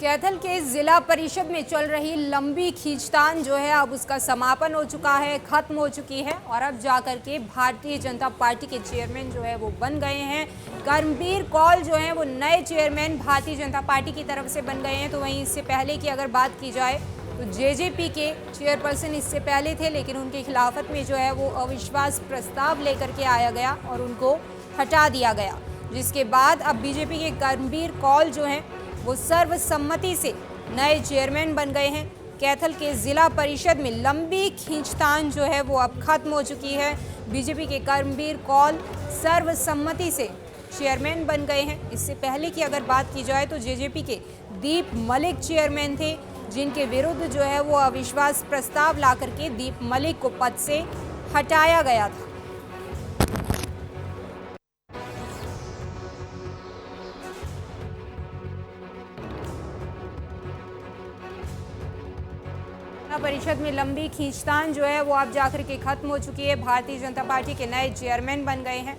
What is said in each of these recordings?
कैथल के जिला परिषद में चल रही लंबी खींचतान जो है अब उसका समापन हो चुका है, खत्म हो चुकी है और अब जाकर के भारतीय जनता पार्टी के चेयरमैन जो है वो बन गए हैं। कर्मवीर कौल जो है वो नए चेयरमैन भारतीय जनता पार्टी की तरफ से बन गए हैं। तो वहीं इससे पहले की अगर बात की जाए तो जेजेपी के चेयरपर्सन इससे पहले थे, लेकिन उनकी खिलाफत में जो है वो अविश्वास प्रस्ताव लेकर के आया गया और उनको हटा दिया गया, जिसके बाद अब बीजेपी के कर्मवीर कौल जो हैं वो सर्वसम्मति से नए चेयरमैन बन गए हैं। कैथल के जिला परिषद में लंबी खींचतान जो है वो अब खत्म हो चुकी है। बीजेपी के कर्मवीर कौल सर्वसम्मति से चेयरमैन बन गए हैं। इससे पहले की अगर बात की जाए तो जेजेपी के दीप मलिक चेयरमैन थे, जिनके विरुद्ध जो है वो अविश्वास प्रस्ताव ला करके दीप मलिक को पद से हटाया गया था। परिषद में लंबी खींचतान जो है वो अब जाकर के खत्म हो चुकी है। भारतीय जनता पार्टी के नए चेयरमैन बन गए हैं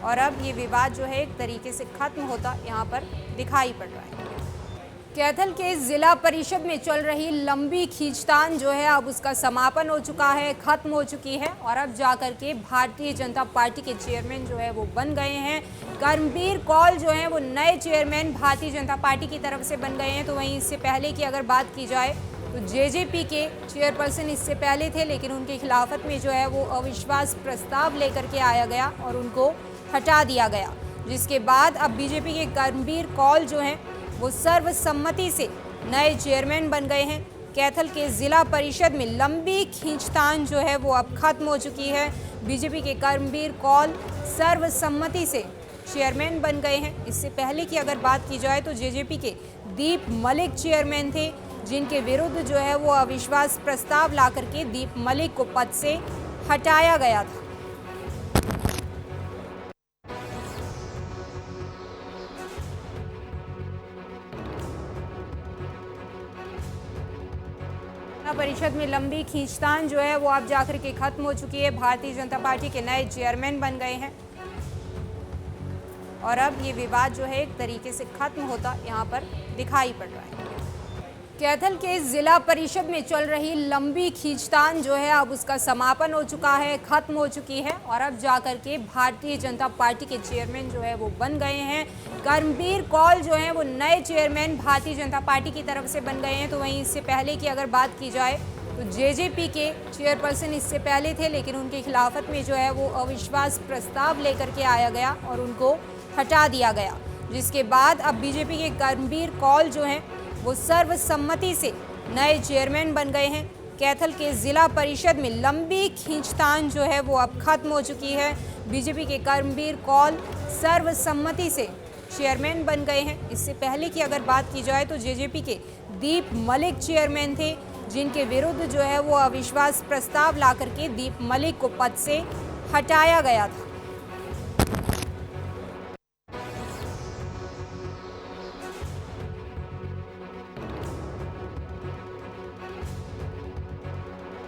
और अब ये विवाद जो है एक तरीके से खत्म होता यहाँ पर दिखाई पड़ रहा है। कैथल के जिला परिषद में चल रही लंबी खींचतान जो है अब उसका समापन हो चुका है, खत्म हो चुकी है और अब जाकर के भारतीय जनता पार्टी के चेयरमैन जो है वो बन गए हैं। कर्मवीर कौल जो है वो नए चेयरमैन भारतीय जनता पार्टी की तरफ से बन गए हैं। तो वहीं इससे पहले की अगर बात की जाए तो जेजेपी के चेयरपर्सन इससे पहले थे, लेकिन उनकी खिलाफत में जो है वो अविश्वास प्रस्ताव लेकर के आया गया और उनको हटा दिया गया, जिसके बाद अब बीजेपी के कर्मवीर कौल जो हैं वो सर्वसम्मति से नए चेयरमैन बन गए हैं। कैथल के जिला परिषद में लंबी खींचतान जो है वो अब खत्म हो चुकी है। बीजेपी के कर्मवीर कौल सर्वसम्मति से चेयरमैन बन गए हैं। इससे पहले की अगर बात की जाए तो जेजेपी के दीप मलिक चेयरमैन थे, जिनके विरुद्ध जो है वो अविश्वास प्रस्ताव ला करके दीप मलिक को पद से हटाया गया था। परिषद में लंबी खींचतान जो है वो अब जाकर के खत्म हो चुकी है। भारतीय जनता पार्टी के नए चेयरमैन बन गए हैं और अब ये विवाद जो है एक तरीके से खत्म होता यहाँ पर दिखाई पड़ रहा है। कैथल के जिला परिषद में चल रही लंबी खींचतान जो है अब उसका समापन हो चुका है, खत्म हो चुकी है और अब जाकर के भारतीय जनता पार्टी के चेयरमैन जो है वो बन गए हैं। कर्मवीर कौल जो है वो नए चेयरमैन भारतीय जनता पार्टी की तरफ से बन गए हैं। तो वहीं इससे पहले की अगर बात की जाए तो जेजेपी के चेयरपर्सन इससे पहले थे, लेकिन उनकी खिलाफत में जो है वो अविश्वास प्रस्ताव लेकर के आया गया और उनको हटा दिया गया, जिसके बाद अब बीजेपी के कर्मवीर कौल जो हैं वो सर्वसम्मति से नए चेयरमैन बन गए हैं। कैथल के जिला परिषद में लंबी खींचतान जो है वो अब खत्म हो चुकी है। बीजेपी के कर्मवीर कौल सर्वसम्मति से चेयरमैन बन गए हैं। इससे पहले की अगर बात की जाए तो जेजेपी के दीप मलिक चेयरमैन थे, जिनके विरुद्ध जो है वो अविश्वास प्रस्ताव ला करके दीप मलिक को पद से हटाया गया था।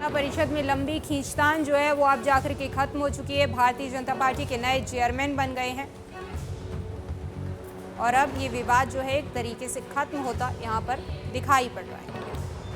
परिषद में लंबी खींचतान जो है वो अब जाकर के खत्म हो चुकी है। भारतीय जनता पार्टी के नए चेयरमैन बन गए हैं और अब ये विवाद जो है एक तरीके से खत्म होता यहाँ पर दिखाई पड़ रहा है।